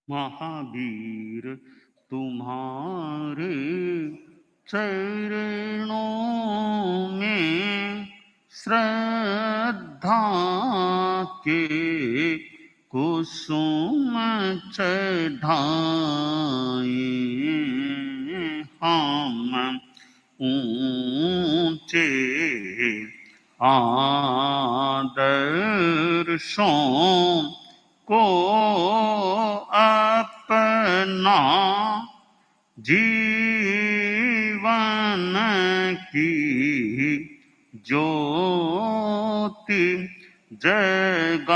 महावीर तुम्हारे चरणों में श्रद्धा के कुसुम चढ़ाए हम ऊंचे आदर्शों को अपना जीवन की ज्योति जगाए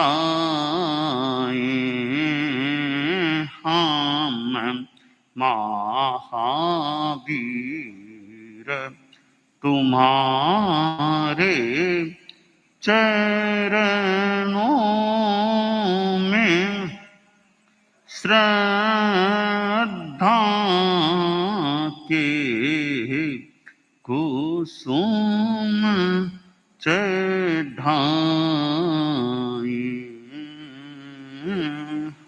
हम महावीर तुम्हारे चरणों में श्रद्धा के कुसुम चढ़ाए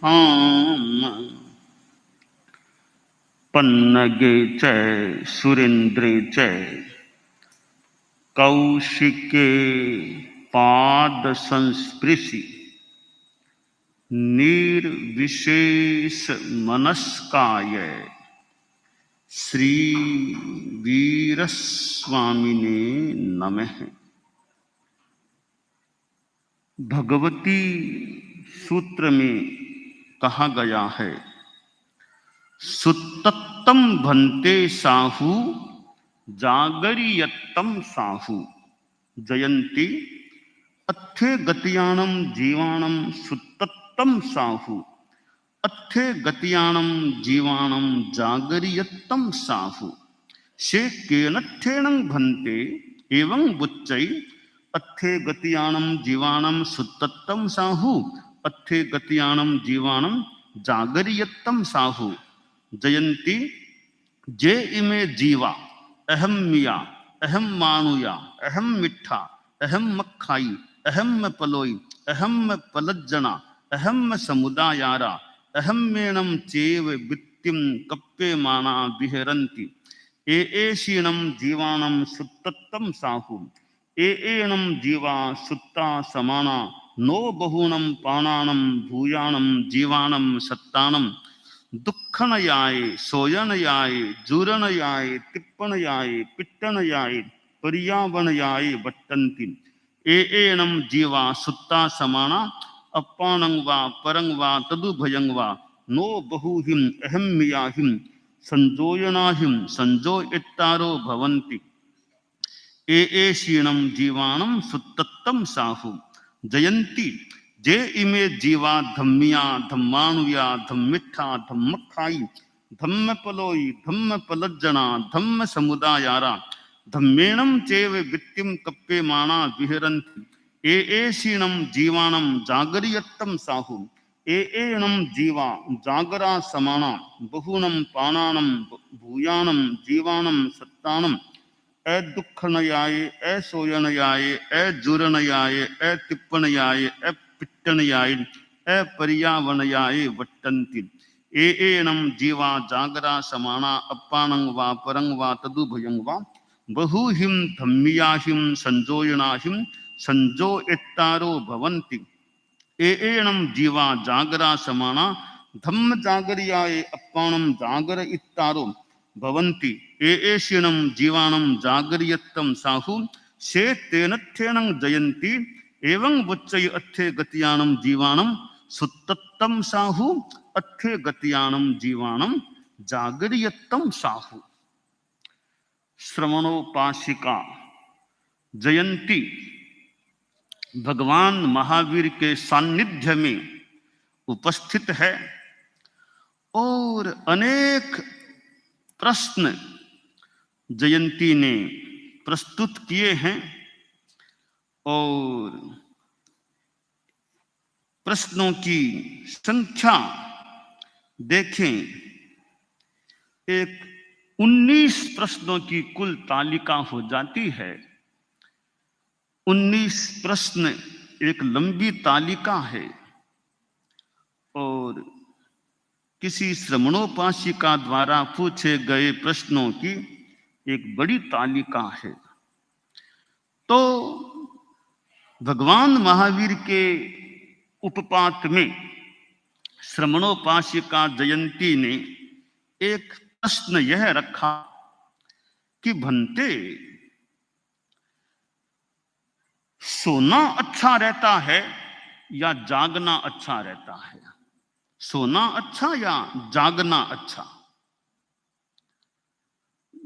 हम पन्नगे च सुरेंद्रे च कौशिके पाद संस्पृशि निर्विशेष मनस्काय श्री वीरस्वामिने नमः। भगवती सूत्र में कहा गया है, सुत्तत्तम भन्ते साहू जागरियत्तम साहू जयंती अत्थे गतियाणम जीवाणम सुत्तत्तम साहू अत्थे गतियाणम जीवाणम जागरियत्तम साहू से केनत्थेनं भन्ते एवं बुच्चै अत्थे गतियाणम जीवाणम सुत्तत्तम साहू अत्थे गतियाणम जीवाणम जागरियत्तम साहू जयंती जे इमे जीवा अहम मिया अहम मानुया अहम मिठा अहम मक्खाई अहम में पलोई अहम में पलज्जना अहम में समुदायारा अहम मेणम चेव वित्तिम कप्पे माना विहरन्ति एषीणम जीवाणम सुत्तत्तम साहू एनम जीवा सुत्ता समाना नो बहुनम पानानम भूयानम जीवाणम सत्तानम दुखनयाय सोयनयाय जूरनयाय तिप्पनयाय पिट्टनयाय पर्यावनयाय वट्टन्ति एनम जीवा सुत्ता समाना अपानं वा परं वा तदुभयं वा नो बहुहिम अहम मियाहिम संजोयनाहिम संजोयित्तारो भवन्ति एषीणं जीवाणं सुत्तत्तम साहू जयंती जे इमे जीवा धम्मिया धम्मानुया धम्मिठा धम्मखाई धम्म पलोई धम्म पलज्जना धम्म समुदायारा धम्मेणं चेव वित्तिम कप्पे माना विहरन्ति एषीणं जीवाणं जागरियत्तम साहू एनम जीवा जागरा समाना बहुनं पानानं भूयानं जीवानं सत्तानं दुखनयाय सोयनयाय जुरनयाय तिप्पनयाय पिट्टनयाय पर्यावनयाय वट्टन्ति एनम जीवा जागरा समाना अपानं वा परं वा तदुभयं वा बहुहिम धम्मियाहिम संजोयनाहिम संजोयित्तारो भवन्ति एनम जीवा जागरा समाना धम्म जागरियाय अपानं जागर इत्तारो भवन्ति एषीणं जीवाणं जागरियत्तम साहू से तेनत्थेनं जयन्ति एवं बुच्चै अत्थे गतियाणं जीवाणं सुत्तत्तम साहू अत्थे गतियाणं जीवाणं जागरियत्तम साहू। श्रवणोपासिका जयंती भगवान महावीर के सानिध्य में उपस्थित है और अनेक प्रश्न जयंती ने प्रस्तुत किए हैं और प्रश्नों की संख्या देखें, एक 19 प्रश्नों की कुल तालिका हो जाती है। 19 प्रश्न एक लंबी तालिका है और किसी श्रमणोपासिका द्वारा पूछे गए प्रश्नों की एक बड़ी तालिका है। तो भगवान महावीर के उपपात में श्रमणोपासिका जयंती ने एक प्रश्न यह रखा कि भंते, सोना अच्छा रहता है या जागना अच्छा रहता है? सोना अच्छा या जागना अच्छा?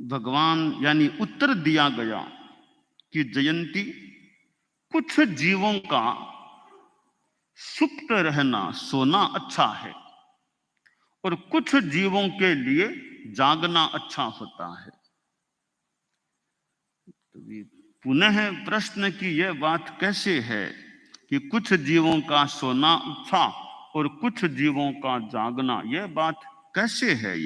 भगवान यानी उत्तर दिया गया कि जयंती, कुछ जीवों का सुप्त रहना, सोना अच्छा है, और कुछ जीवों के लिए जागना अच्छा होता है। तो पुनः प्रश्न की यह बात कैसे है कि कुछ जीवों का सोना अच्छा और कुछ जीवों का जागना, यह बात कैसे है?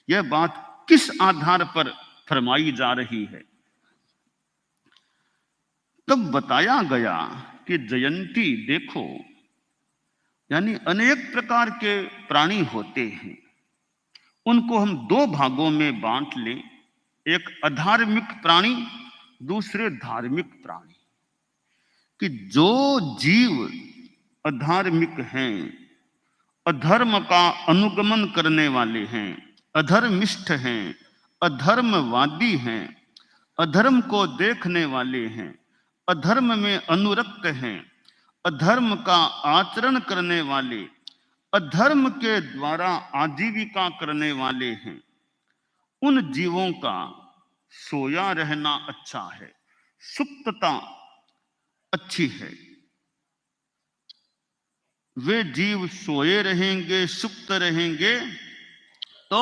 यह बात किस आधार पर फरमाई जा रही है? तब बताया गया कि जयंती, देखो, यानी अनेक प्रकार के प्राणी होते हैं, उनको हम दो भागों में बांट लें, एक अधार्मिक प्राणी, दूसरे धार्मिक प्राणी। कि जो जीव अधार्मिक हैं, अधर्म का अनुगमन करने वाले हैं, अधर्मिष्ठ हैं, अधर्मवादी हैं, अधर्म को देखने वाले हैं, अधर्म में अनुरक्त हैं, अधर्म का आचरण करने वाले, अधर्म के द्वारा आजीविका करने वाले हैं, उन जीवों का सोया रहना अच्छा है, सुप्तता अच्छी है। वे जीव सोए रहेंगे, सुप्त रहेंगे, तो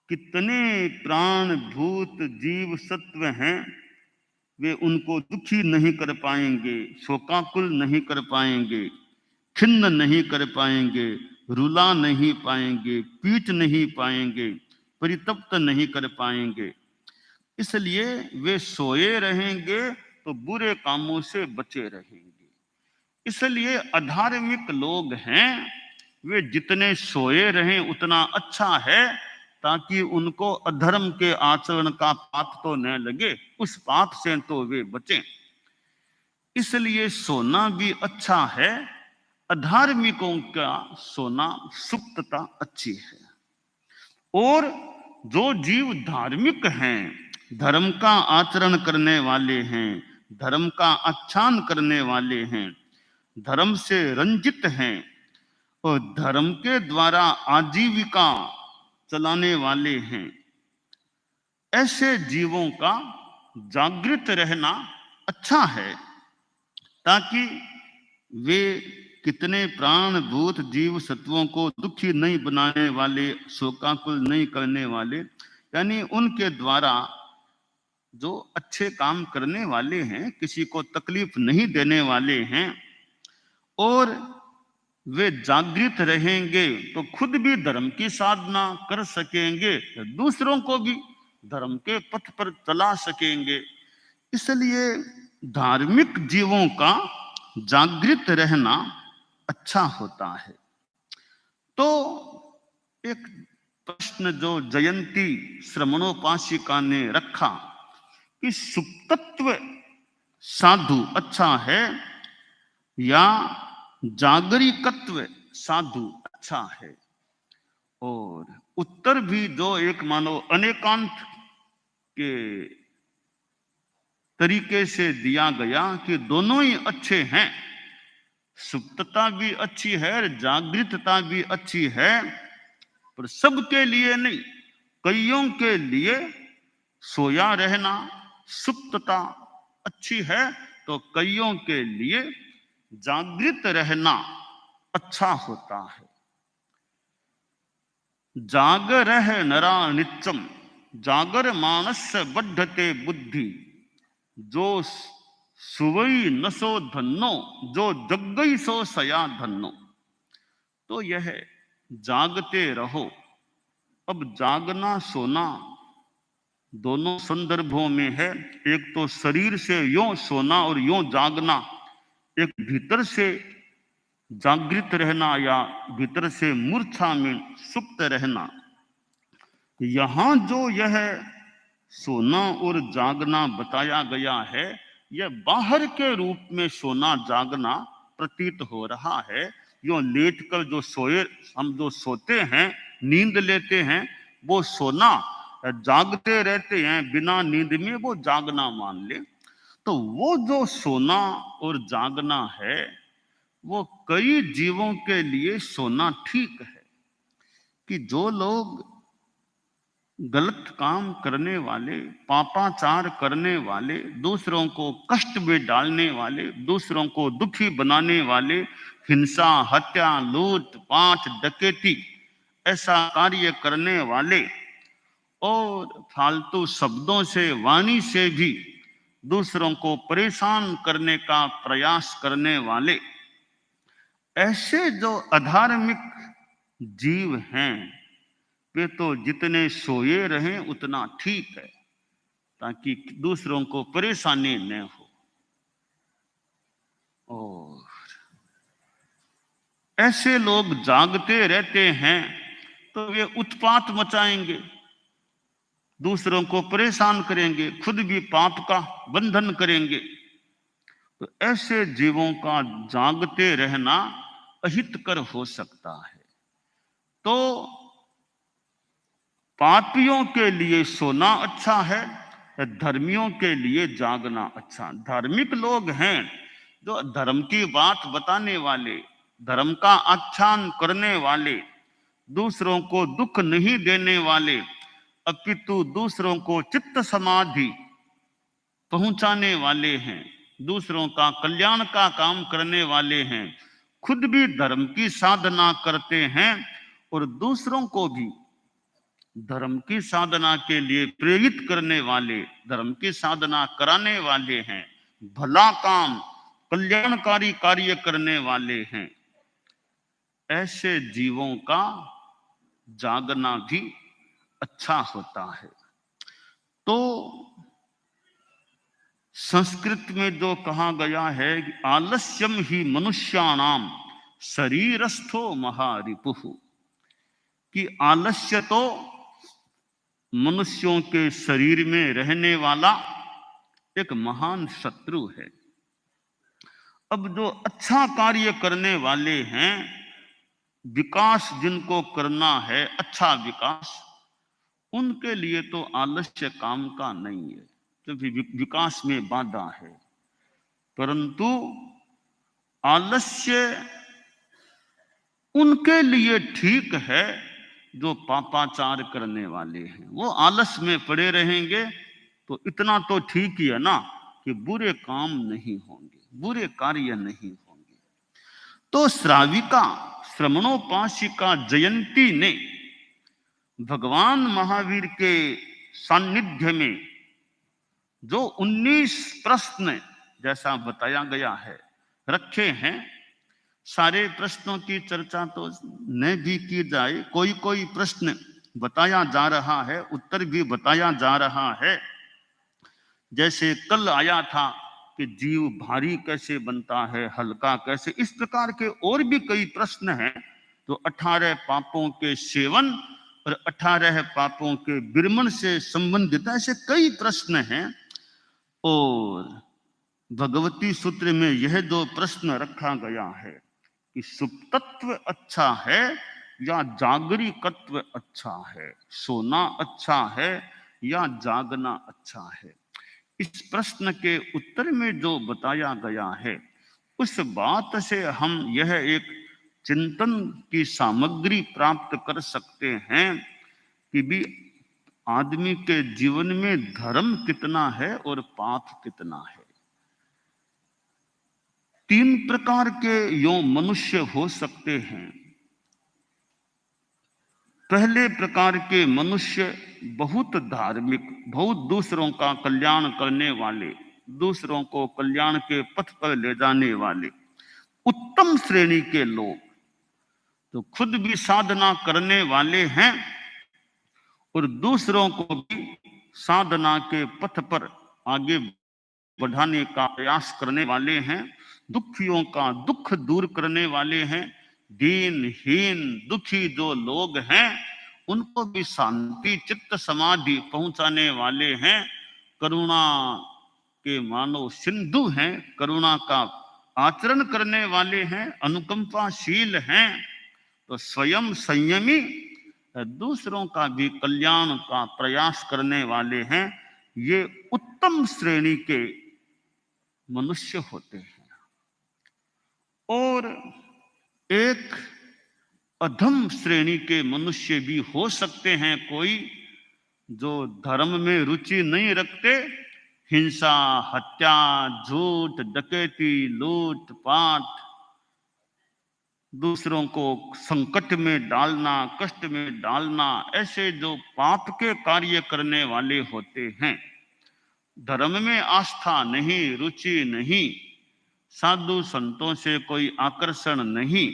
कितने प्राण भूत जीव सत्व हैं, वे उनको दुखी नहीं कर पाएंगे, शोकाकुल नहीं कर पाएंगे, खिन्न नहीं कर पाएंगे, रुला नहीं पाएंगे, पीट नहीं पाएंगे, परितप्त नहीं कर पाएंगे। इसलिए वे सोए रहेंगे तो बुरे कामों से बचे रहेंगे। इसलिए अधार्मिक लोग हैं, वे जितने सोए रहें उतना अच्छा है, ताकि उनको अधर्म के आचरण का पाप तो न लगे, उस पाप से तो वे बचें। इसलिए सोना भी अच्छा है, अधार्मिकों का सोना, सुप्तता अच्छी है। और जो जीव धार्मिक हैं, धर्म का आचरण करने वाले हैं, धर्म का आख्यान करने वाले हैं, धर्म से रंजित हैं और धर्म के द्वारा आजीविका चलाने वाले हैं, ऐसे जीवों का जागृत रहना अच्छा है, ताकि वे कितने प्राणभूत जीव सत्वों को दुखी नहीं बनाने वाले, शोकाकुल नहीं करने वाले, यानी उनके द्वारा जो अच्छे काम करने वाले हैं, किसी को तकलीफ नहीं देने वाले हैं, और वे जागृत रहेंगे तो खुद भी धर्म की साधना कर सकेंगे, दूसरों को भी धर्म के पथ पर चला सकेंगे। इसलिए धार्मिक जीवों का जागृत रहना अच्छा होता है। तो एक प्रश्न जो जयंती श्रमणोपासिका ने रखा कि सुप्तत्व साधु अच्छा है या जागरिकत्व साधु अच्छा है, और उत्तर भी जो एक मानो अनेकांत के तरीके से दिया गया कि दोनों ही अच्छे हैं, सुप्तता भी अच्छी है, जागृतता भी अच्छी है, पर सबके लिए नहीं, कईयों के लिए सोया रहना, सुप्तता अच्छी है, तो कईयों के लिए जागृत रहना अच्छा होता है। जागरह नरा नित्यम, जागर मानस बढ़ते बुद्धि, जो सुवई नसो धन्नो, जो जगई सो सया धन्नो। तो यह जागते रहो। अब जागना सोना दोनों संदर्भों में है। एक तो शरीर से यूं सोना और यूं जागना, एक भीतर से जागृत रहना या भीतर से मूर्छा में सुप्त रहना, यहां जो यह सोना और जागना बताया गया है, यह बाहर के रूप में सोना जागना प्रतीत हो रहा है। यो लेटकर जो सोए, हम जो सोते हैं, नींद लेते हैं, वो सोना, जागते रहते हैं बिना नींद में, वो जागना मान ले। तो वो जो सोना और जागना है, वो कई जीवों के लिए सोना ठीक है। कि जो लोग गलत काम करने वाले, पापाचार करने वाले, दूसरों को कष्ट में डालने वाले, दूसरों को दुखी बनाने वाले, हिंसा, हत्या, लूट पाट, डकैती ऐसा कार्य करने वाले और फालतू शब्दों से, वाणी से भी दूसरों को परेशान करने का प्रयास करने वाले, ऐसे जो अधार्मिक जीव हैं, वे तो जितने सोए रहें उतना ठीक है, ताकि दूसरों को परेशानी न हो। और ऐसे लोग जागते रहते हैं तो वे उत्पात मचाएंगे, दूसरों को परेशान करेंगे, खुद भी पाप का बंधन करेंगे। तो ऐसे जीवों का जागते रहना अहितकर हो सकता है। तो पापियों के लिए सोना अच्छा है, धर्मियों के लिए जागना अच्छा। धार्मिक लोग हैं जो धर्म की बात बताने वाले, धर्म का आख्यान करने वाले, दूसरों को दुख नहीं देने वाले, अपितु दूसरों को चित्त समाधि पहुंचाने वाले हैं, दूसरों का कल्याण का काम करने वाले हैं, खुद भी धर्म की साधना करते हैं और दूसरों को भी धर्म की साधना के लिए प्रेरित करने वाले, धर्म की साधना कराने वाले हैं, भला काम, कल्याणकारी कार्य करने वाले हैं। ऐसे जीवों का जागना भी अच्छा होता है। तो संस्कृत में जो कहा गया है कि आलस्यम ही मनुष्याणाम शरीरस्थो महारिपुः, कि आलस्य तो मनुष्यों के शरीर में रहने वाला एक महान शत्रु है। अब जो अच्छा कार्य करने वाले हैं, विकास जिनको करना है, अच्छा विकास, उनके लिए तो आलस्य काम का नहीं है, क्योंकि विकास में बाधा है। परंतु आलस्य उनके लिए ठीक है जो पापाचार करने वाले हैं। वो आलस में पड़े रहेंगे तो इतना तो ठीक ही है ना कि बुरे काम नहीं होंगे, बुरे कार्य नहीं होंगे। तो श्राविका, श्रमणोपासिका जयंती ने भगवान महावीर के सानिध्य में जो 19 प्रश्न जैसा बताया गया है रखे हैं, सारे प्रश्नों की चर्चा तो न भी की जाए, कोई कोई प्रश्न बताया जा रहा है, उत्तर भी बताया जा रहा है। जैसे कल आया था कि जीव भारी कैसे बनता है, हल्का कैसे, इस प्रकार के और भी कई प्रश्न हैं। तो 18 पापों के सेवन और 18 पापों के विरमण से संबंधित ऐसे कई प्रश्न हैं। और भगवती सूत्र में यह दो प्रश्न रखा गया है कि सुप्तत्व अच्छा है या जागरिकत्व अच्छा है, सोना अच्छा है या जागना अच्छा है। इस प्रश्न के उत्तर में जो बताया गया है, उस बात से हम यह एक चिंतन की सामग्री प्राप्त कर सकते हैं कि भी आदमी के जीवन में धर्म कितना है और पाप कितना है। 3 प्रकार के यो मनुष्य हो सकते हैं। पहले प्रकार के मनुष्य बहुत धार्मिक, बहुत दूसरों का कल्याण करने वाले, दूसरों को कल्याण के पथ पर ले जाने वाले, उत्तम श्रेणी के लोग, तो खुद भी साधना करने वाले हैं और दूसरों को भी साधना के पथ पर आगे बढ़ाने का प्रयास करने वाले हैं। दुखियों का दुख दूर करने वाले हैं, दीनहीन दुखी जो लोग हैं उनको भी शांति चित्त समाधि पहुंचाने वाले हैं, करुणा के मानव सिंधु हैं, करुणा का आचरण करने वाले हैं, अनुकंपाशील हैं, तो स्वयं संयमी, दूसरों का भी कल्याण का प्रयास करने वाले हैं। ये उत्तम श्रेणी के मनुष्य होते हैं। और एक अधम श्रेणी के मनुष्य भी हो सकते हैं, कोई जो धर्म में रुचि नहीं रखते, हिंसा, हत्या, झूठ, डकैती, लूट पाट, दूसरों को संकट में डालना, कष्ट में डालना, ऐसे जो पाप के कार्य करने वाले होते हैं, धर्म में आस्था नहीं, रुचि नहीं, साधु संतों से कोई आकर्षण नहीं,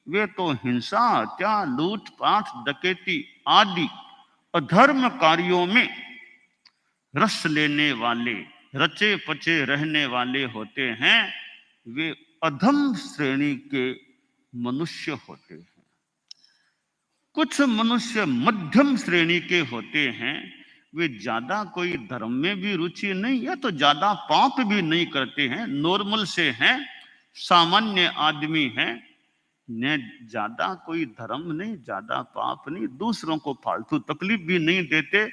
वे तो हिंसा, हत्या, लूट पाट, डकैती आदि अधर्म कार्यों में रस लेने वाले, रचे पचे रहने वाले होते हैं। वे अधम श्रेणी के मनुष्य होते हैं। कुछ मनुष्य मध्यम श्रेणी के होते हैं, वे ज्यादा कोई धर्म में भी रुचि नहीं है तो ज्यादा पाप भी नहीं करते हैं, नॉर्मल से हैं, सामान्य आदमी हैं, न ज्यादा कोई धर्म नहीं, ज्यादा पाप नहीं, दूसरों को फालतू तकलीफ भी नहीं देते,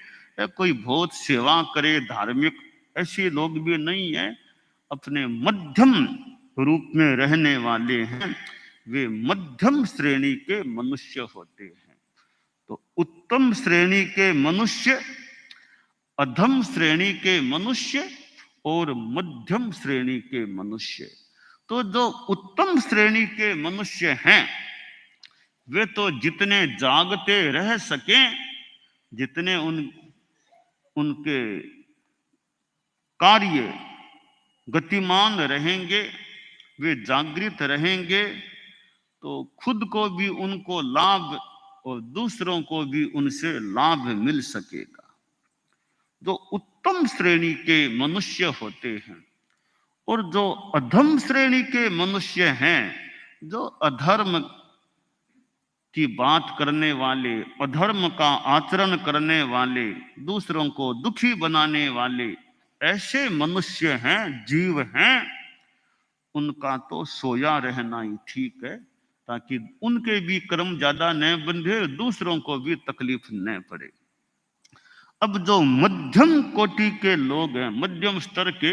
कोई बहुत सेवा करे धार्मिक, ऐसे लोग भी नहीं है, अपने मध्यम रूप में रहने वाले हैं, वे मध्यम श्रेणी के मनुष्य होते हैं। तो उत्तम श्रेणी के मनुष्य, अधम श्रेणी के मनुष्य और मध्यम श्रेणी के मनुष्य। तो जो उत्तम श्रेणी के मनुष्य हैं वे तो जितने जागते रह सकें, जितने उनके कार्य गतिमान रहेंगे, वे जागृत रहेंगे, तो खुद को भी उनको लाभ और दूसरों को भी उनसे लाभ मिल सकेगा। जो उत्तम श्रेणी के मनुष्य होते हैं और जो अधम श्रेणी के मनुष्य हैं, जो अधर्म की बात करने वाले, अधर्म का आचरण करने वाले, दूसरों को दुखी बनाने वाले, ऐसे मनुष्य हैं, जीव हैं, उनका तो सोया रहना ही ठीक है, ताकि उनके भी कर्म ज्यादा न बंधे, दूसरों को भी तकलीफ न पड़े। अब जो मध्यम कोटि के लोग हैं, मध्यम स्तर के,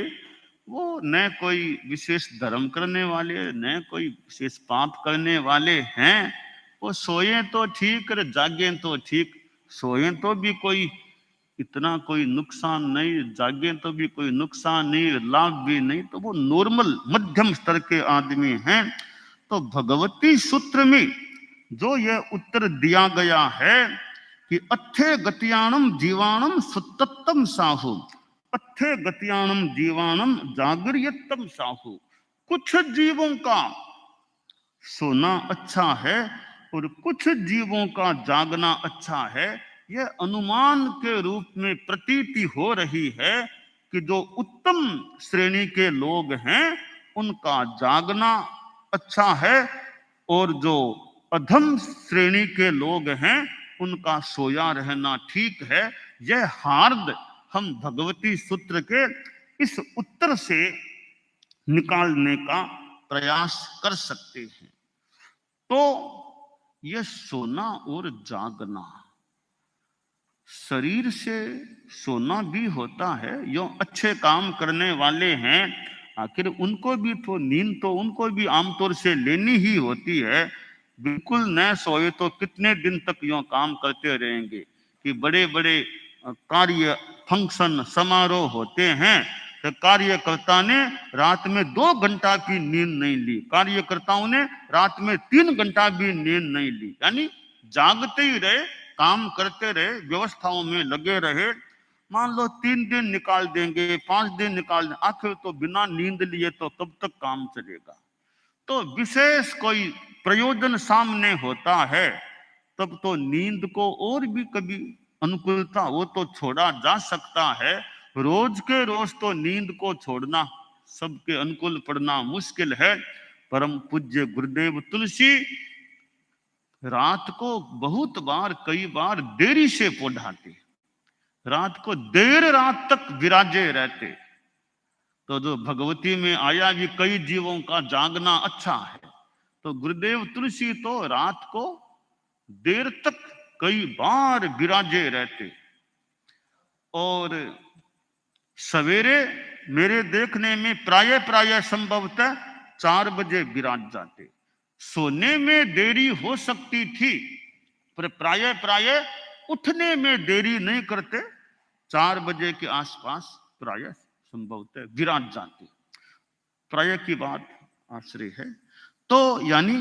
वो न कोई विशेष धर्म करने वाले, न कोई विशेष पाप करने वाले हैं, वो सोए तो ठीक और जागे तो ठीक, सोए तो भी कोई इतना कोई नुकसान नहीं, जागे तो भी कोई नुकसान नहीं, लाभ भी नहीं, तो वो नॉर्मल मध्यम स्तर के आदमी हैं। तो भगवती सूत्र में जो यह उत्तर दिया गया है कि अच्छे गतियाणम जीवाणम सुतत्तम साहु, अच्छे गतियाणम जीवाणम जागृयत्तम साहु, कुछ जीवों का सोना अच्छा है और कुछ जीवों का जागना अच्छा है। यह अनुमान के रूप में प्रतीति हो रही है कि जो उत्तम श्रेणी के लोग हैं उनका जागना अच्छा है और जो अधम श्रेणी के लोग हैं उनका सोया रहना ठीक है। यह हार्द हम भगवती सूत्र के इस उत्तर से निकालने का प्रयास कर सकते हैं। तो यह सोना और जागना, शरीर से सोना भी होता है, यो अच्छे काम करने वाले हैं, आखिर उनको भी तो नींद तो उनको भी आमतौर से लेनी ही होती है। बिल्कुल न सोए तो कितने दिन तक यो काम करते रहेंगे कि बड़े बड़े कार्य फंक्शन समारोह होते हैं तो कार्यकर्ता ने रात में 2 घंटा की नींद नहीं ली, कार्यकर्ताओं ने रात में 3 घंटा भी नींद नहीं ली, यानी जागते ही रहे, काम करते रहे, व्यवस्थाओं में लगे रहे। मान लो 3 दिन निकाल देंगे, 5 दिन निकाल देंगे, आखिर तो बिना नींद लिए तो कब तक काम चलेगा। तो विशेष कोई प्रयोजन सामने होता है तब तो नींद को और भी कभी अनुकूलता वो तो छोड़ा जा सकता है, रोज के रोज तो नींद को छोड़ना सबके अनुकूल पढ़ना मुश्किल है। परम पूज्य गुरुदेव तुलसी रात को बहुत बार, कई बार देरी से पढ़ाते, रात को देर रात तक विराजे रहते। तो जो भगवती में आया कि कई जीवों का जागना अच्छा है, तो गुरुदेव तुलसी तो रात को देर तक कई बार विराजे रहते और सवेरे मेरे देखने में प्राय संभवतः 4 बजे विराज जाते। सोने में देरी हो सकती थी पर प्राय उठने में देरी नहीं करते, 4 बजे के आसपास प्राय संभवतः विराज जाते। प्राय की बात आश्रय है। तो यानी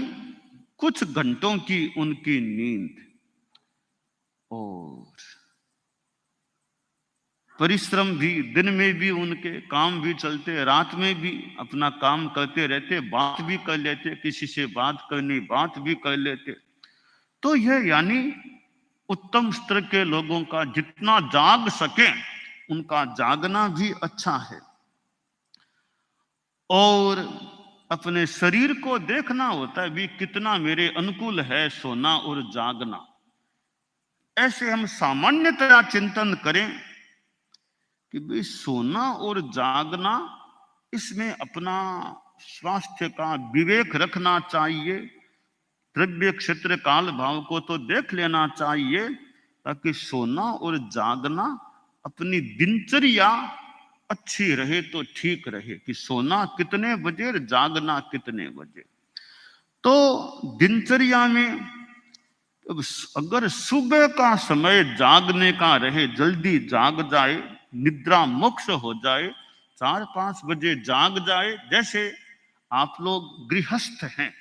कुछ घंटों की उनकी नींद और परिश्रम भी, दिन में भी उनके काम भी चलते, रात में भी अपना काम करते रहते, बात भी कर लेते, किसी से बात करनी बात भी कर लेते। तो यह यानी उत्तम स्तर के लोगों का जितना जाग सके उनका जागना भी अच्छा है। और अपने शरीर को देखना होता है भी कितना मेरे अनुकूल है सोना और जागना। ऐसे हम सामान्यतया चिंतन करें कि भाई सोना और जागना, इसमें अपना स्वास्थ्य का विवेक रखना चाहिए। द्रव्य क्षेत्र काल भाव को तो देख लेना चाहिए ताकि सोना और जागना अपनी दिनचर्या अच्छी रहे तो ठीक रहे कि सोना कितने बजे और जागना कितने बजे। तो दिनचर्या में अगर सुबह का समय जागने का रहे, जल्दी जाग जाए, निद्रा मोक्ष हो जाए, 4-5 बजे जाग जाए। जैसे आप लोग गृहस्थ हैं,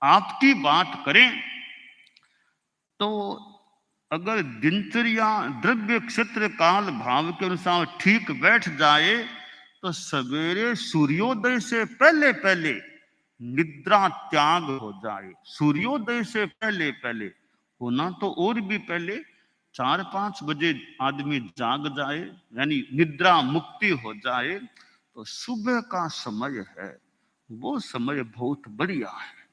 आपकी बात करें तो अगर दिनचर्या द्रव्य क्षेत्र काल भाव के अनुसार ठीक बैठ जाए तो सवेरे सूर्योदय से पहले पहले निद्रा त्याग हो जाए। सूर्योदय से पहले पहले होना तो और भी पहले 4-5 बजे आदमी जाग जाए, यानी निद्रा मुक्ति हो जाए, तो सुबह का समय है वो समय बहुत बढ़िया है।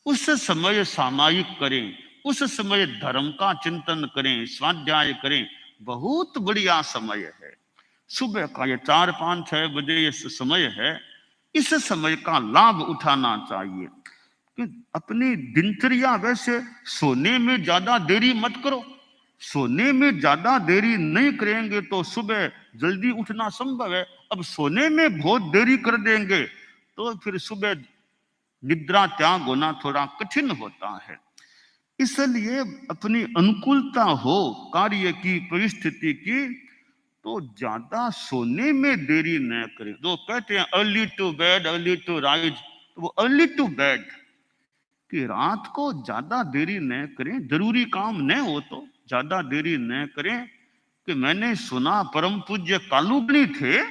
उस समय सामायिक करें, उस समय धर्म का चिंतन करें, स्वाध्याय करें, बहुत बढ़िया समय है। सुबह का ये 4-5-6 बजे ये समय है, इस समय का लाभ उठाना चाहिए। कि अपनी दिनचर्या वैसे सोने में ज्यादा देरी मत करो। सोने में ज्यादा देरी नहीं करेंगे तो सुबह जल्दी उठना संभव है। अब सोने में बहुत देरी कर देंगे तो फिर सुबह निद्रा त्याग होना थोड़ा कठिन होता है। इसलिए अपनी अनुकूलता हो कार्य की, परिस्थिति की, तो ज्यादा सोने में देरी न करें। जो कहते हैं early to bed early to rise, तो वो अर्ली टू बेड कि रात को ज्यादा देरी न करें, जरूरी काम न हो तो ज्यादा देरी न करें। कि मैंने सुना परम पूज्य कालूगणी थे,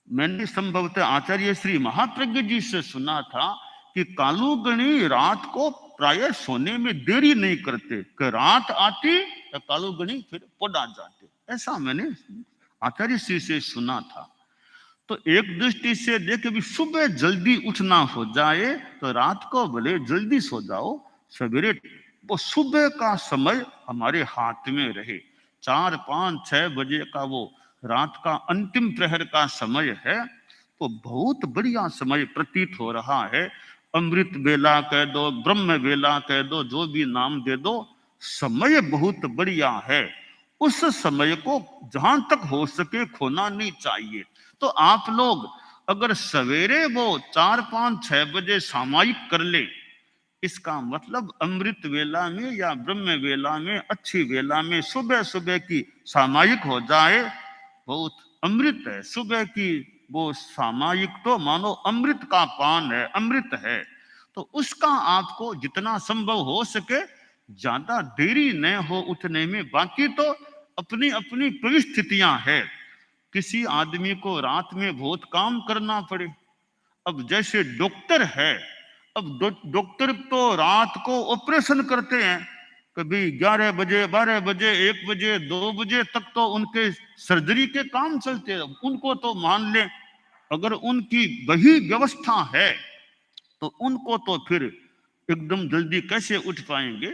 मैंने संभवतः आचार्य श्री महाप्रज्ञ जी से सुना था कि कालूगणी रात को प्राय सोने में देरी नहीं करते, कि रात आती तो कालूगणी फिर पड़ा जाते। ऐसा मैंने आचार्य श्री से सुना था। तो एक दृष्टि से देखे भी सुबह जल्दी उठना हो जाए तो रात को भले जल्दी सो जाओ, सवेरे वो सुबह का समय हमारे हाथ में रहे। 4-5-6 बजे का वो रात का अंतिम प्रहर का समय है, तो बहुत बढ़िया समय प्रतीत हो रहा है। अमृत बेला कह दो, ब्रह्म बेला कह दो, जो भी नाम दे दो, समय बहुत बढ़िया है। उस समय को जहां तक हो सके खोना नहीं चाहिए। तो आप लोग अगर सवेरे वो 4-5-6 बजे सामायिक कर ले, इसका मतलब अमृत वेला में या ब्रह्म वेला में, अच्छी वेला में सुबह सुबह की सामायिक हो जाए, बहुत अमृत है। सुबह की वो सामायिक तो मानो अमृत का पान है, अमृत है। तो उसका आपको जितना संभव हो सके ज्यादा देरी न हो उठने में। बाकी तो अपनी अपनी परिस्थितियां है। किसी आदमी को रात में बहुत काम करना पड़े, अब जैसे डॉक्टर है, अब डॉक्टर तो रात को ऑपरेशन करते हैं, कभी 11 बजे, 12 बजे, 1 बजे, 2 बजे तक तो उनके सर्जरी के काम चलते हैं। उनको तो मान ले अगर उनकी वही व्यवस्था है तो उनको तो फिर एकदम जल्दी कैसे उठ पाएंगे।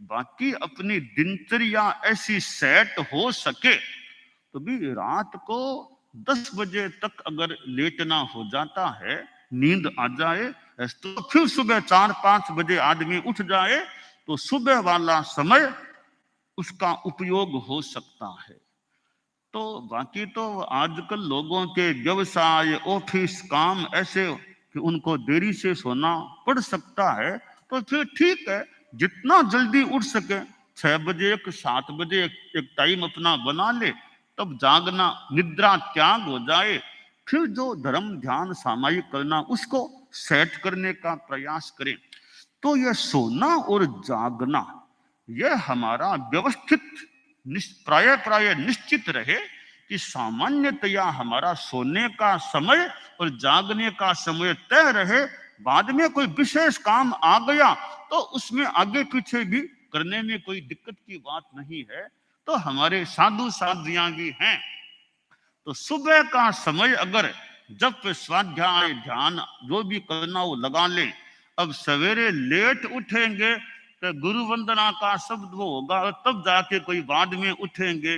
बाकी अपनी दिनचर्या ऐसी सेट हो सके तो भी रात को 10 बजे तक अगर लेटना हो जाता है, नींद आ जाए, तो फिर सुबह 4-5 बजे आदमी उठ जाए तो सुबह वाला समय उसका उपयोग हो सकता है। तो बाकी तो आजकल लोगों के व्यवसाय, ऑफिस काम ऐसे कि उनको देरी से सोना पड़ सकता है, तो फिर ठीक है, जितना जल्दी उठ सके 6 बजे 7 बजे एक टाइम अपना बना ले, तब जागना, निद्रा त्याग हो जाए, फिर जो धर्म ध्यान सामायिक करना उसको सेट करने का प्रयास करें। तो यह सोना और जागना यह हमारा व्यवस्थित प्राय निश्चित रहे कि सामान्यतया हमारा सोने का समय और जागने का समय तय रहे। बाद में कोई विशेष काम आ गया तो उसमें आगे पीछे भी करने में कोई दिक्कत की बात नहीं है। तो हमारे साधु साधियां भी हैं, तो सुबह का समय अगर जब स्वाध्याय ध्यान जो भी करना वो लगा ले। अब सवेरे लेट उठेंगे तो गुरु वंदना का शब्द वो होगा, तब जाके कोई बाद में उठेंगे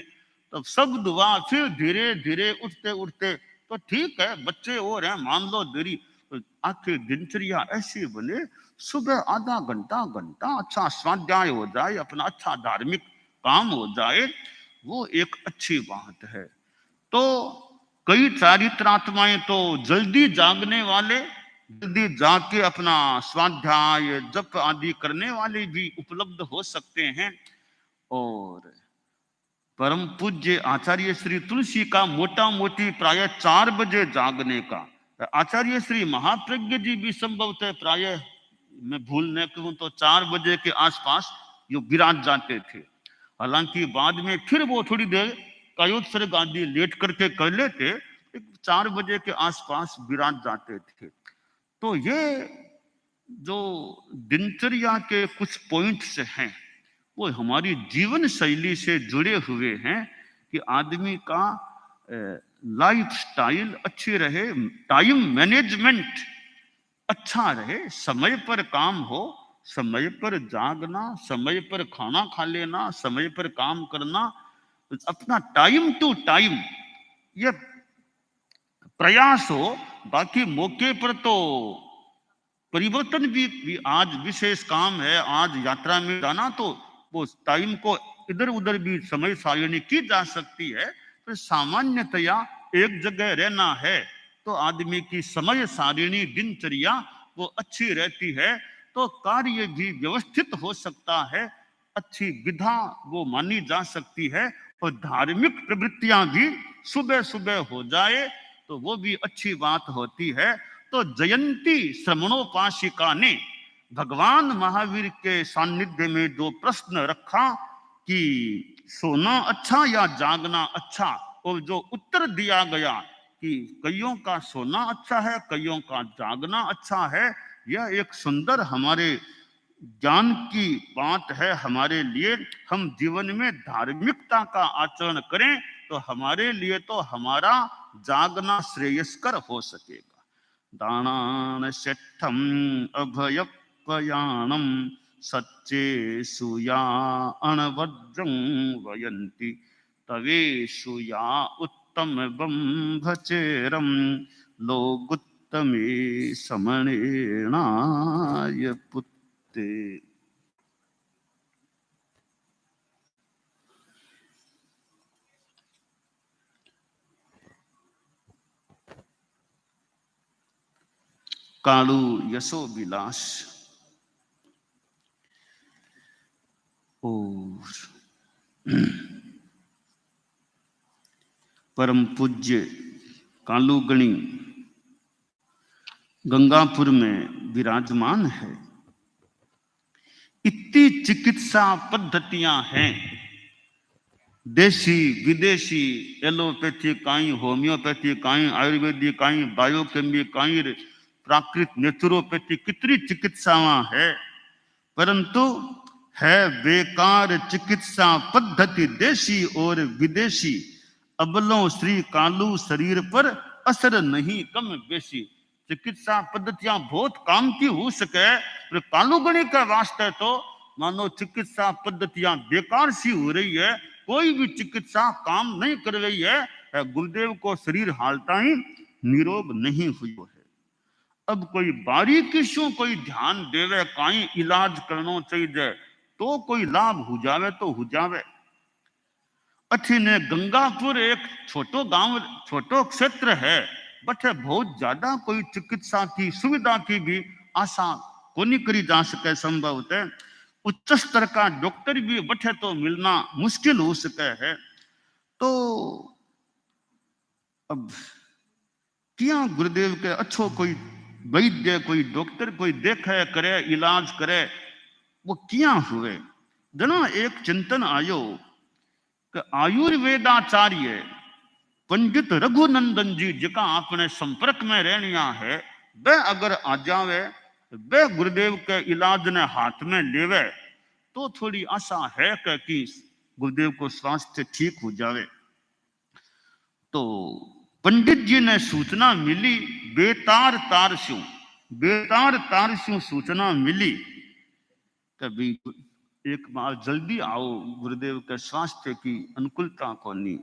तब शब्द हुआ, फिर धीरे धीरे उठते उठते तो ठीक है, बच्चे और हैं, मान लो देरी, तो आखिर दिनचर्या ऐसी बने सुबह आधा घंटा अच्छा स्वाध्याय हो जाए, अपना अच्छा धार्मिक काम हो जाए, वो एक अच्छी बात है। तो कई चारित्रात्माएं तो जल्दी जागने वाले, जल्दी जाग के अपना स्वाध्याय जप आदि करने वाले भी उपलब्ध हो सकते हैं। और परम पूज्य आचार्य श्री तुलसी का मोटा मोटी प्राय 4 बजे जागने का, आचार्य श्री महाप्रज्ञ जी भी संभवतः प्राय मैं भूल न कहूं तो 4 बजे के आसपास यो विराज जाते थे। हालांकि बाद में फिर वो थोड़ी देर कायोत्सर्ग आदि लेट करके कर लेते, 4 बजे के आसपास विराज जाते थे। तो ये जो दिनचर्या के कुछ पॉइंट्स हैं वो हमारी जीवन शैली से जुड़े हुए हैं कि आदमी का लाइफ स्टाइल अच्छी रहे, टाइम मैनेजमेंट अच्छा रहे, समय पर काम हो, समय पर जागना, समय पर खाना खा लेना, समय पर काम करना, अपना टाइम टू टाइम ये प्रयास हो। बाकी मौके पर तो परिवर्तन भी आज विशेष काम है, आज यात्रा में जाना, तो वो टाइम को इधर उधर भी समय सारणी की जा सकती है। तो सामान्यतया एक जगह रहना है तो आदमी की समय सारिणी दिनचर्या वो अच्छी रहती है, तो कार्य भी व्यवस्थित हो सकता है, अच्छी विधा वो मानी जा सकती है, और धार्मिक प्रवृत्तियां भी सुबह सुबह हो जाए तो वो भी अच्छी बात होती है। तो जयंती श्रमणोपासिका ने भगवान महावीर के सानिध्य में जो प्रश्न रखा कि सोना अच्छा या जागना अच्छा, और जो उत्तर दिया गया कि कईयों का सोना अच्छा है, कईयों का जागना अच्छा है, यह एक सुंदर हमारे ज्ञान की बात है हमारे लिए। हम जीवन में धार्मिकता का आचरण करें तो हमारे लिए तो हमारा जागना श्रेयस्कर हो सकेगा। दानान शठम अभयपयाणम सच्चे सुया अणवज्रं वयंती तवे सुया उत्तम बंभचेरम लोगुत्तमे समणेणाय पुत्ते। कालू यशो विलास। और परम पूज्य कालूगणी गंगापुर में विराजमान है। इतनी चिकित्सा पद्धतियां हैं, देशी विदेशी, एलोपैथी काई, होम्योपैथी काई, आयुर्वेदिक काई, बायोकेमी काई, प्राकृत नेचुरोपैथी, कितनी चिकित्सावां है, परंतु है बेकार चिकित्सा पद्धति देशी और विदेशी। अबलों श्री कालू शरीर पर असर नहीं कम बेसी। चिकित्सा पद्धतियां बहुत काम की हो सके, पर कालूगणी के वास्ते तो मानो चिकित्सा पद्धतियां बेकार सी हो रही है, कोई भी चिकित्सा काम नहीं कर रही है। गुरुदेव को शरीर हालता ही निरोग नहीं हुई है। अब कोई बारीकी से कोई ध्यान देवे, कहीं इलाज करना चाहिए तो कोई लाभ हो जावे तो हो जावे। अच्छी ने गंगापुर एक छोटो गांव, छोटो क्षेत्र है, बट बहुत ज्यादा कोई चिकित्सा की सुविधा की भी आशा को नहीं करी जा सके। संभव है उच्च स्तर का डॉक्टर भी बठे तो मिलना मुश्किल हो सके है। तो अब क्या गुरुदेव के अच्छो कोई वैद्य, कोई डॉक्टर कोई देखे करे, इलाज करे, वो क्या हुए। जना एक चिंतन आयो कि आयुर्वेदाचार्य पंडित रघुनंदन जी जिका अपने संपर्क में रहनिया है, वे अगर आ जावे, वे गुरुदेव के इलाज ने हाथ में लेवे तो थोड़ी आशा है कि गुरुदेव को स्वास्थ्य ठीक हो जावे। तो पंडित जी ने सूचना मिली, बेतार तार से सूचना मिली कभी एक बार जल्दी आओ, गुरुदेव के स्वास्थ्य की अनुकूलता को नहीं।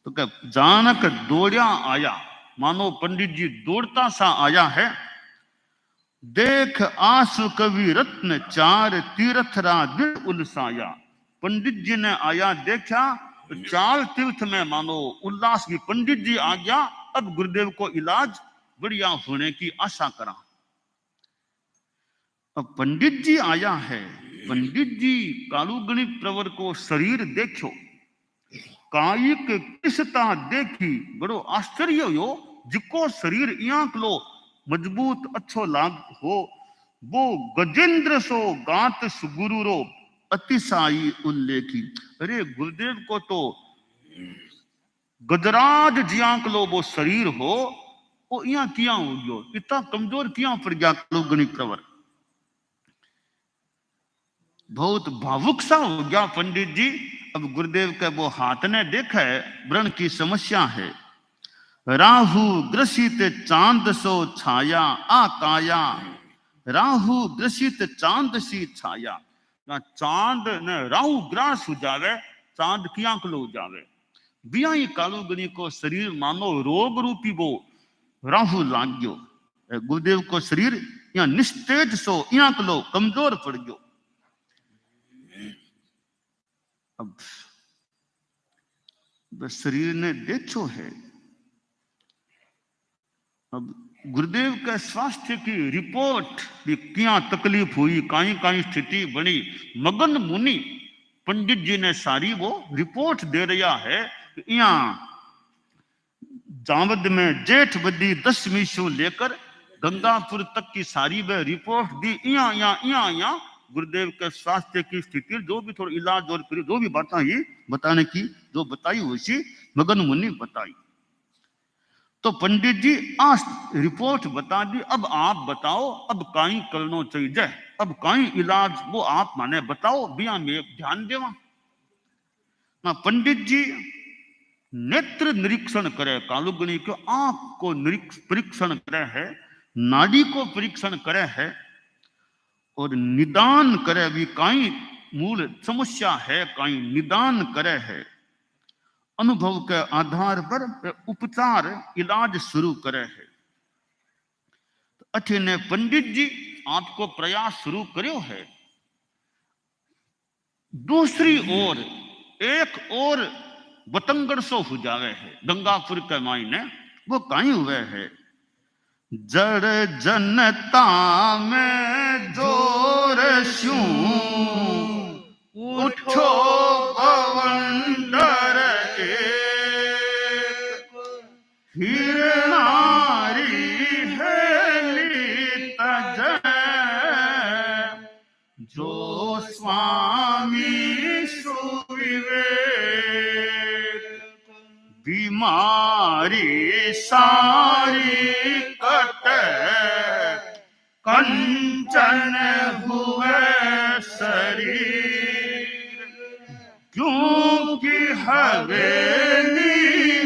तो क्या जानक दौड़ा आया, मानो पंडित जी दौड़ता सा आया है। देख आंसू कवि रत्न चार, तीर्थरा दिल उलसाया। पंडित जी ने आया देखा तो चाल तीर्थ में मानो उल्लास भी। पंडित जी आ गया, अब गुरुदेव को इलाज बढ़िया होने की आशा करा। अब पंडित जी आया है, पंडित जी कालूगणी प्रवर को शरीर देखो, कायिक कृषता देखी, बड़ो आश्चर्य हो। जिको शरीर यांक लो मजबूत अच्छो लाग हो, वो गजेंद्र सो गात सुगुरु रो अतिशाई उल्लेखी। अरे गुरुदेव को तो गजराज जियांक लो वो शरीर हो, वो यहाँ किया हो गयो, इतना कमजोर किया पड़ गया कालूगणी प्रवर। बहुत भावुक सा हो गया पंडित जी। अब गुरुदेव के वो हाथ ने देखा है, व्रण की समस्या है। राहु ग्रसित चांद सो छाया आकाया, राहु ग्रसित चांद सी छाया। चांद ने राहु ग्रास हो जावे, चांद की आंख लो जावे। बियाई कालूगनी को शरीर मानो रोग रूपी वो राहु लाग गयो। गुरुदेव को शरीर यहाँ निस्तेज सो आंख लो कमजोर पड़ गयो। अब शरीर ने देखो है, अब गुरुदेव के स्वास्थ्य की रिपोर्ट भी क्या तकलीफ हुई, कहीं कहीं स्थिति बनी। मगन मुनि पंडित जी ने सारी वो रिपोर्ट दे रहा है। यहाँ जावद में जेठ बदी 10वीं से लेकर गंगापुर तक की सारी वह रिपोर्ट दी। यहाँ गुरुदेव के स्वास्थ्य की स्थिति जो भी थोड़ा इलाज और जो भी बताने की जो बताई वैसी मगन मुनि बताई। तो पंडित जी आज रिपोर्ट बता दी, अब आप बताओ अब कहीं करना चाहिए, अब कहीं इलाज वो आप माने बताओ, बिया में ध्यान देवा ना। पंडित जी नेत्र निरीक्षण करे, कालूगनी को आंख को परीक्षण करे है, नाड़ी को परीक्षण करे है और निदान करे भी कहीं मूल समस्या है, कहीं निदान करे है। अनुभव के आधार पर उपचार इलाज शुरू करे है। तो अच्छे ने पंडित जी आपको प्रयास शुरू करो है। दूसरी ओर एक और बतंगड़ सो हो जावे है गंगापुर के मायने, वो कहीं हुए है। जड़ जनता में जोर स्यू उठो बवंडर हिरनारी हेली तज, जो स्वामी सुविवेक बीमारी सारी कट कंचन हुए शरीर, क्योंकि हवेली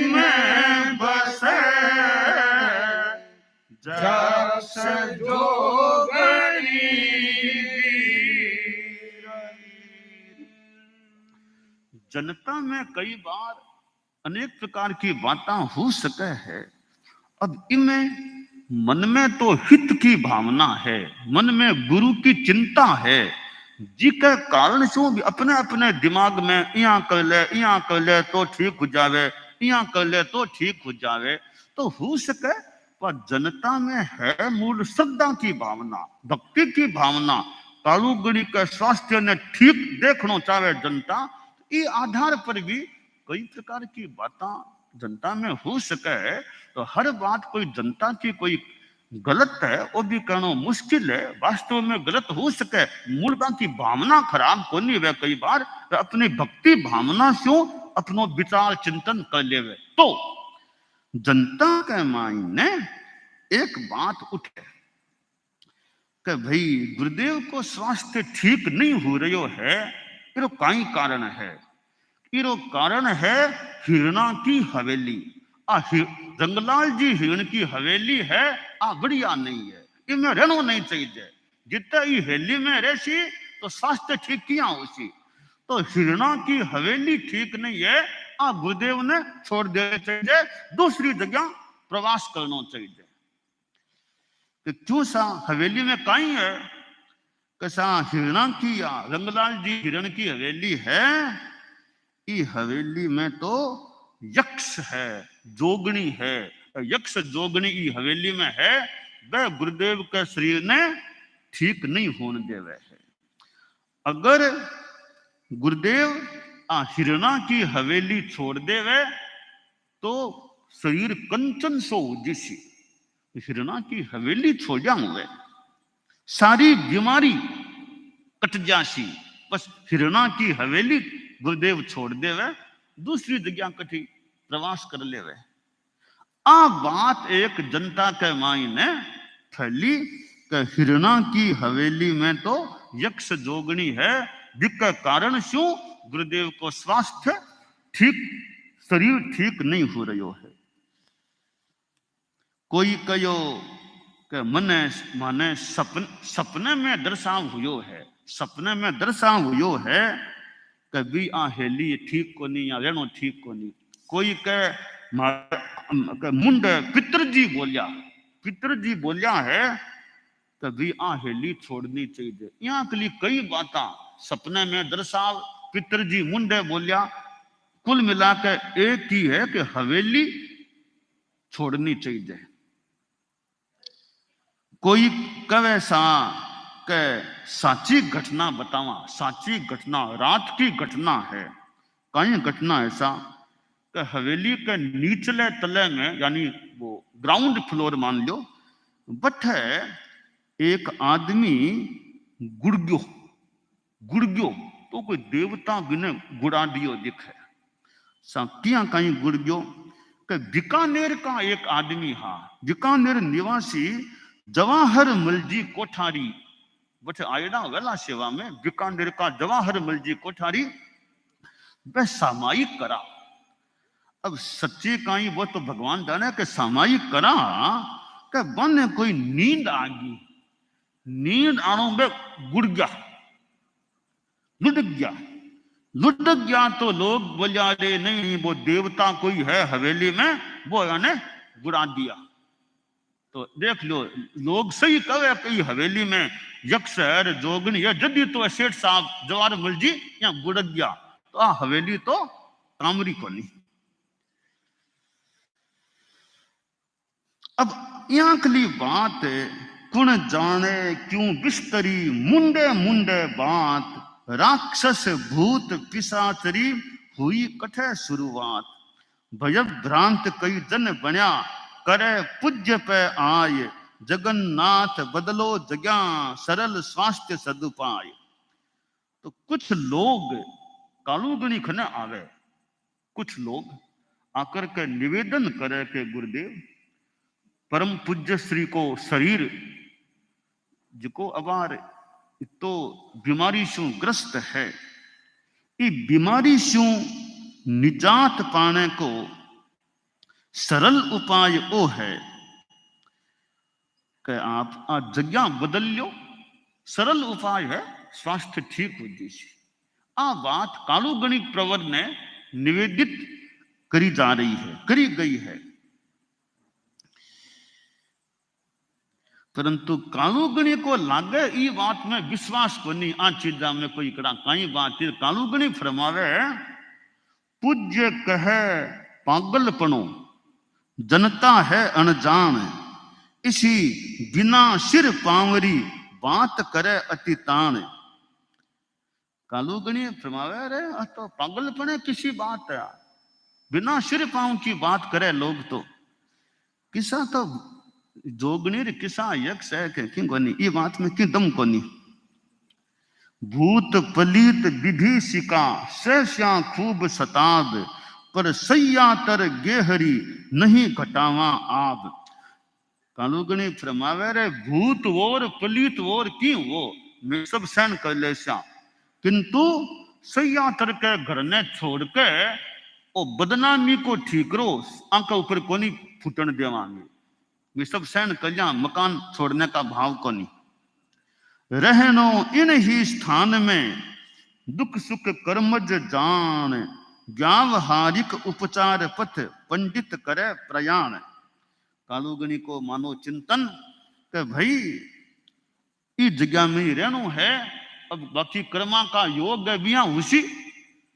में बसे जनता में कई बार अनेक प्रकार की बातें हो सके है। अब इनमें मन में तो हित की भावना है, मन में गुरु की चिंता है, जिसके कारण से भी अपने अपने दिमाग में यहाँ कर ले तो ठीक हो जावे, यहाँ कर ले तो ठीक हो जावे, तो हो सके। पर जनता में है मूल श्रद्धा की भावना, भक्ति की भावना, कालूगड़ी के स्वास्थ्य ने ठीक देखना चाहे जनता, ये आधार पर भी कई प्रकार की बातें जनता में हो सके। तो हर बात कोई जनता की कोई गलत है वो भी कहना मुश्किल है, वास्तव में गलत हो सके। मूलता की भावना खराब कोनी वे कई बार अपनी भक्ति भावना से अपनो विचार चिंतन कर लेवे। तो जनता के मायने एक बात उठे कि भाई गुरुदेव को स्वास्थ्य ठीक नहीं हो रही है, इरो कई कारण है। इरो कारण है हिरणा की हवेली। रंगलाल जी हिरण की हवेली है, बढ़िया नहीं है, इनमें रहना नहीं चाहिए। जितना ही हवेली में रहसी तो स्वास्थ्य ठीक किया होसी। तो हिरणा की हवेली ठीक नहीं है, गुरुदेव ने छोड़ देना चाहिए, दूसरी जगह प्रवास करना चाहिए। कि क्यों सा हवेली में कहीं है कैसा हिरणा की या रंगलाल जी हिरण की हवेली है, ये हवेली में तो यक्ष है, जोगनी है। यक्ष जोगनी की हवेली में है, वह गुरुदेव के शरीर ने ठीक नहीं होने देवे है। अगर गुरुदेव हिरणा की हवेली छोड़ देवे तो शरीर कंचन सो जिसी हिरणा की हवेली छोड़ा हुए सारी बीमारी कट जासी। बस हिरणा की हवेली गुरुदेव छोड़ देवे, दूसरी जगह कठी प्रवास कर लेवे। बात एक जनता के मायने फैली कि हिरणा की हवेली में तो यक्ष जोगनी है, जिसके कारण से गुरुदेव को स्वास्थ्य ठीक, शरीर ठीक नहीं हो रही है। कोई कहो कि माने सपने में दर्शाव हुयो है, सपने में दर्शाव हुयो है कभी हेली ठीक को नहीं या रेणो ठीक को नहीं। कोई के मुंड पितरजी बोलिया है कभी हेली छोड़नी चाहिए। यहाँ के लिए कई बातें सपने में दर्शाव, पितरजी मुंडे बोलिया, कुल मिलाकर एक ही है कि हवेली छोड़नी चाहिए। कोई कवे सा के साची घटना बतावा, साची घटना रात की घटना है। कई घटना ऐसा कि हवेली के निचले तले में यानी वो ग्राउंड फ्लोर मान लो, बठे एक आदमी गुड़ग्यो तो कोई देवता बिने गुड़ा दियो दिखे। किया कहीं गुड़ग्यो कि बीकानेर का एक आदमी हा, बीकानेर निवासी जवाहर मलजी कोठारी बठे आयडा वेला सेवा में बीकानेर का जवाहर मलजी कोठारी वह सामायिक करा। अब सच्ची काई वो तो भगवान जाने के सामायिक करा कि बन कोई नींद आ गई, नींद आनो में लुट गया तो लोग बोलिया रे नहीं वो देवता कोई है हवेली में, वो यानी गुड़ा दिया। तो देख लो लोग सही कहे कई हवेली में यक्ष है जोगनी है, जदी तो सेठ साहब जवाहर मलजी या गुड़ गया तो हवेली तो कामरी को नहीं। अब यहाँ के लिए बात कुण जाने क्यों बिस्तरी मुंडे मुंडे बात, राक्षस भूत पिशाचरी हुई कठे शुरुआत। भय भ्रांत कई जन बन्या करे पूज्य पे आय, जगन्नाथ बदलो जगह सरल स्वास्थ्य सदुपाय। तो कुछ लोग कालूगणी खने आवे, कुछ लोग आकर के निवेदन करे के गुरुदेव परम पूज्य श्री को शरीर जिको अबार तो बीमारी से ग्रस्त है, ये बीमारी से निजात पाने को सरल उपाय वो है कि आप आ जगह बदल लो, सरल उपाय है, स्वास्थ्य ठीक हो जैसे। आ बात कालू गणित प्रवर ने निवेदित करी जा रही है, करी गई है। परंतु कालू गणी को लागे ई बात में विश्वास को नहीं, आ चीजा में कोई कड़ा कई बात है। कालू गणी फरमावे पूज्य कहे पागलपनो, जनता है अनजान, इसी बिना सिर पावरी बात करे अति तान। कालू गणी फरमावे अरे तो पागलपने किसी बात है, बिना सिर पांव की बात करे लोग तो किसा तो जोगनी रे किसा यक्ष है कि क्यों कोनी, ये बात में क्यों दम कोनी। भूत पलीत विभीषिका सहस्या खूब सताब, पर सैया तर गेहरी नहीं घटावा आब। कालूगणी फरमावे रे भूत और पलीत और क्यों वो मैं सब सहन कर ले सा, किंतु सैया तर के घर ने छोड़ के ओ बदनामी को ठीक रो आंखा ऊपर कोनी फुटन देवांगे, वे सब सहन कल्याण मकान छोड़ने का भाव को नहीं। रहनो इन ही स्थान में दुख सुख कर्मज जान, व्यावहारिक उपचार पथ पंडित करे प्रयाण। कालूगणी को मानो चिंतन कि भाई इस जगह में ही रहनो है, अब बाकी कर्मा का योग है बिया उसी,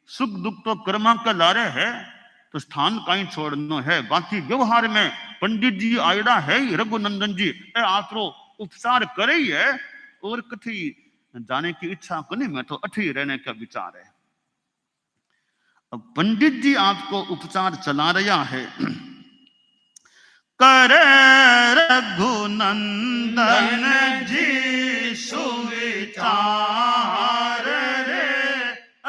सुख दुख तो कर्मा का लारे है, तो स्थान कहीं छोड़ना है। बाकी व्यवहार में पंडित जी आयडा है ही, रघुनंदन जी आसरो उपचार करे ही है, और कथी जाने की इच्छा को नहीं, मैं तो अठी रहने का विचार है। अब पंडित जी आपको उपचार चला रहा है। करे रघुनंदन जी सुविचार रे,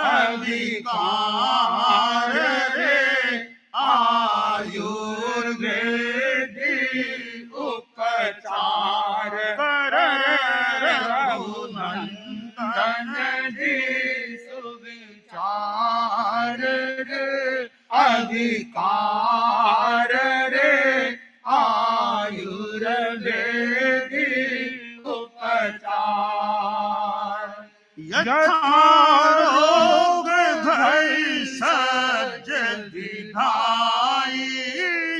अधिकार रे आयुर्वेदी उपचार। करे रघुनंदन जी सुविचार रे, अधिकार रे आयुर्वेदी उपचार। यथा रोग भय सज विधाई,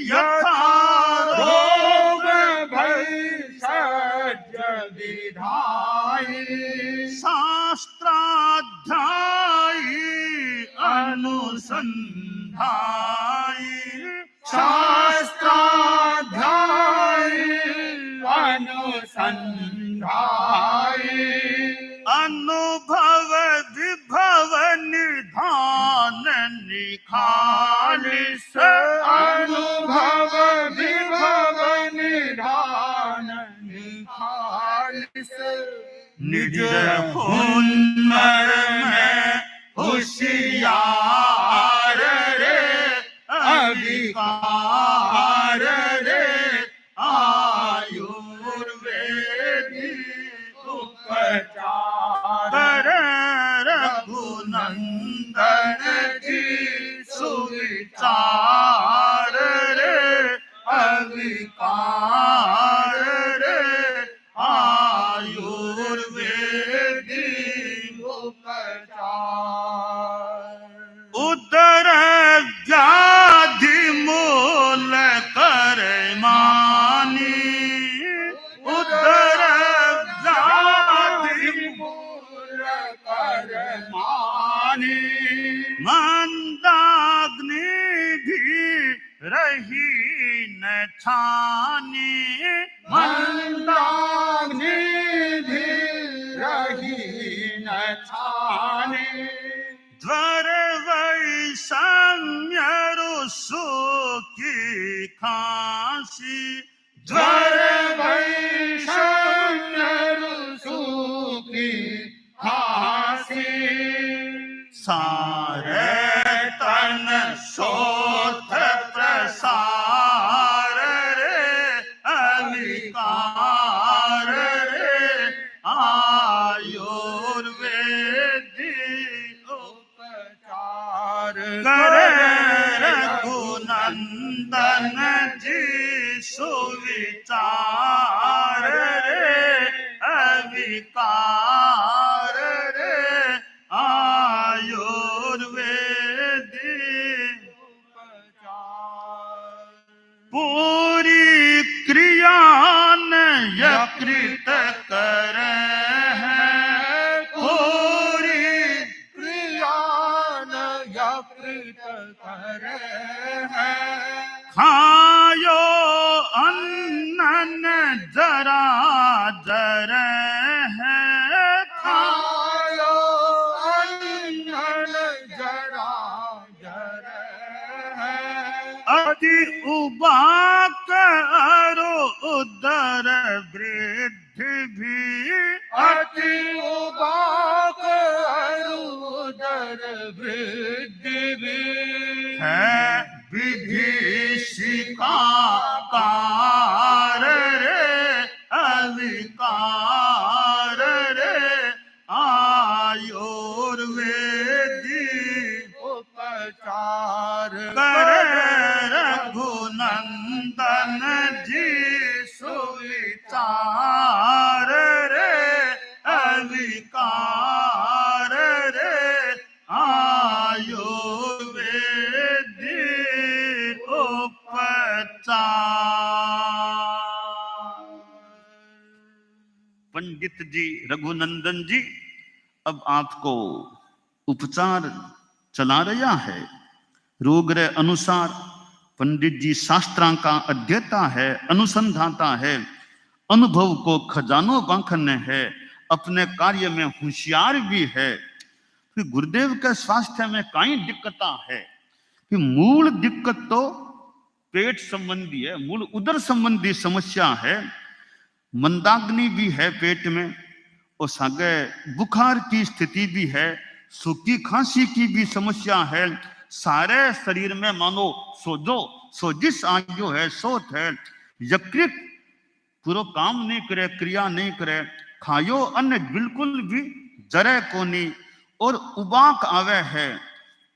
यथा रोग भय सज विधाई, शास्त्राध्यायी अनुसंधाई, शास्त्राध्यायी अनुसंधाई, अनुभव विभव निधान निखालिस, अनुभव विभव निधान निखालिस, निज हुनर में होशियार रे, अधिकार रे आयुर्वेदी उपचार। करे रघुनंदन जी सुविचार रे, अधिकार रे आयुर्वेदी उपचार। उदर व्याधि मूल कर मानी, उदर व्याधि मूल कर मानी, मंदाग्नि भी रही न छानी, मंदाग्नि भी रही न छानी, ज्वर वैषम्य रुसुकी खांसी, ज्वर वैषम्य रुसुकी खांसी, सारे तन शोथ प्रसार रे, अधिकार रे आयुर्वेदी उपचार। करे रघुनंदन जी सुविचार कृत करे है। खायो अन्न जरा जर है, खायो अन्न जरा जर है। अति उबा करो उदर वृद्धि भी, अति उबाक उदर वृद्धि भी है विभीषिका कार रे अविकार रे आयुर्वेदी उपचार करे रघुनंदन जी सुविचार रे अविकार रे आयुर्वेदी उपचार। पंडित जी, रघुनंदन जी अब आपको उपचार चला रहा है। रोग रे अनुसार पंडित जी शास्त्रा का अध्येता है, अनुसंधाता है, अनुभव को खजानो बांखने है, अपने कार्य में होशियार भी है। कि गुरुदेव के स्वास्थ्य में कई दिक्कता है कि मूल दिक्कत तो पेट संबंधी है, मूल उदर संबंधी समस्या है। मंदाग्नि भी है पेट में, और सागे बुखार की स्थिति भी है, सूखी खांसी की भी समस्या है। सारे शरीर में मानो सोजिश आ गयो है, सोत है। यकृत पूरा काम नहीं करे, क्रिया नहीं करे, खायो अन्न बिल्कुल भी जरे कोनी, और उबाक आवे है,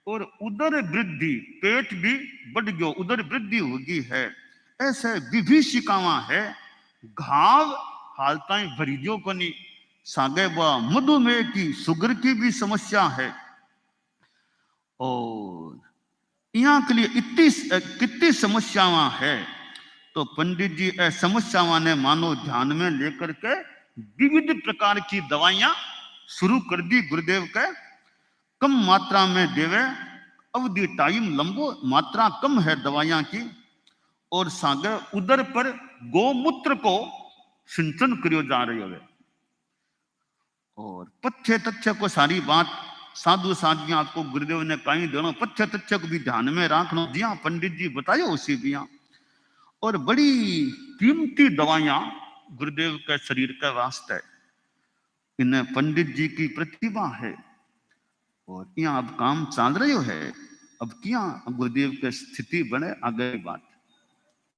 और उदर वृद्धि, पेट भी बढ़ गयो, उदर वृद्धि होगी है। ऐसे विभीषिकावा है, घाव हालता भरीजो कोनी। सागे व मधुमेह की, शुगर की भी समस्या है। और यहाँ के लिए कितनी समस्याएं है, तो पंडित जी समस्याओं ने मानो ध्यान में लेकर के विविध प्रकार की दवाइयां शुरू कर दी गुरुदेव के। कम मात्रा में देवे, अवधि टाइम लंबो, मात्रा कम है दवाइयां की। और सागर उदर पर गोमूत्र को सिंचन करियो जा रही है। और पथ्य तथ्य को सारी बात साधु साधियां आपको गुरुदेव ने कहीं देना, पथ्य तथ्य को भी ध्यान में रखना, जिया पंडित जी बतायो उसी दिया। और बड़ी कीमती दवाइयां गुरुदेव के शरीर के वास्ते, इन्हें पंडित जी की प्रतिभा है। और यहाँ अब काम चल रही है, अब क्या गुरुदेव की स्थिति बने आगे बात।